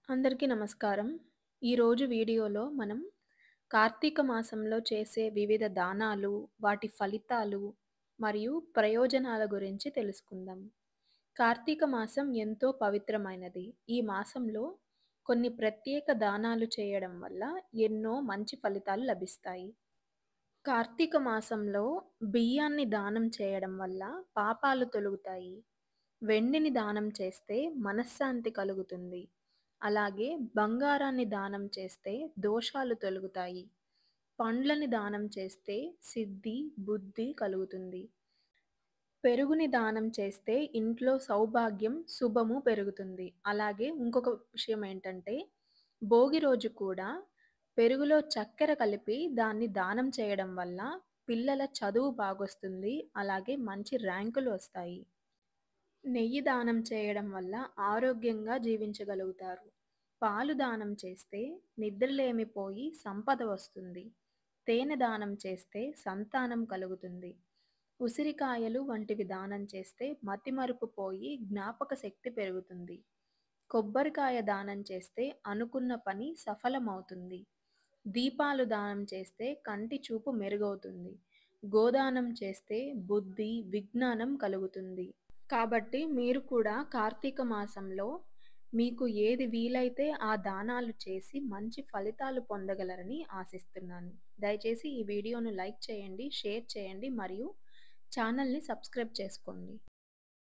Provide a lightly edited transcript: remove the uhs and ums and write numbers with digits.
అందరికీ నమస్కారం. ఈరోజు వీడియోలో మనం కార్తీక మాసంలో చేసే వివిధ దానాలు, వాటి ఫలితాలు మరియు ప్రయోజనాల గురించి తెలుసుకుందాం. కార్తీక మాసం ఎంతో పవిత్రమైనది. ఈ మాసంలో కొన్ని ప్రత్యేక దానాలు చేయడం వల్ల ఎన్నో మంచి ఫలితాలు లభిస్తాయి. కార్తీక మాసంలో బియ్యాన్ని దానం చేయడం వల్ల పాపాలు తొలగుతాయి. వెండిని దానం చేస్తే మనశ్శాంతి కలుగుతుంది. అలాగే బంగారాన్ని దానం చేస్తే దోషాలు తొలగుతాయి. పండ్లని దానం చేస్తే సిద్ధి, బుద్ధి కలుగుతుంది. పెరుగుని దానం చేస్తే ఇంట్లో సౌభాగ్యం, శుభము పెరుగుతుంది. అలాగే ఇంకొక విషయం ఏంటంటే, భోగి రోజు కూడా పెరుగులో చక్కెర కలిపి దాన్ని దానం చేయడం వల్ల పిల్లల చదువు బాగొస్తుంది. అలాగే మంచి ర్యాంకులు వస్తాయి. నెయ్యి దానం చేయడం వల్ల ఆరోగ్యంగా జీవించగలుగుతారు. పాలు దానం చేస్తే నిద్రలేమి పోయి సంపద వస్తుంది. తేనె దానం చేస్తే సంతానం కలుగుతుంది. ఉసిరికాయలు వంటివి దానం చేస్తే మతిమరుపు పోయి జ్ఞాపక శక్తి పెరుగుతుంది. కొబ్బరికాయ దానం చేస్తే అనుకున్న పని సఫలమవుతుంది. దీపాలు దానం చేస్తే కంటి చూపు మెరుగవుతుంది. గోదానం చేస్తే బుద్ధి, విజ్ఞానం కలుగుతుంది. కాబట్టి మీరు కూడా కార్తీక మాసంలో మీకు ఏది వీలైతే ఆ దానాలు చేసి మంచి ఫలితాలు పొందగలరని ఆశిస్తున్నాను. దయచేసి ఈ వీడియోను లైక్ చేయండి, షేర్ చేయండి మరియు ఛానల్‌ని సబ్స్క్రైబ్ చేసుకోండి.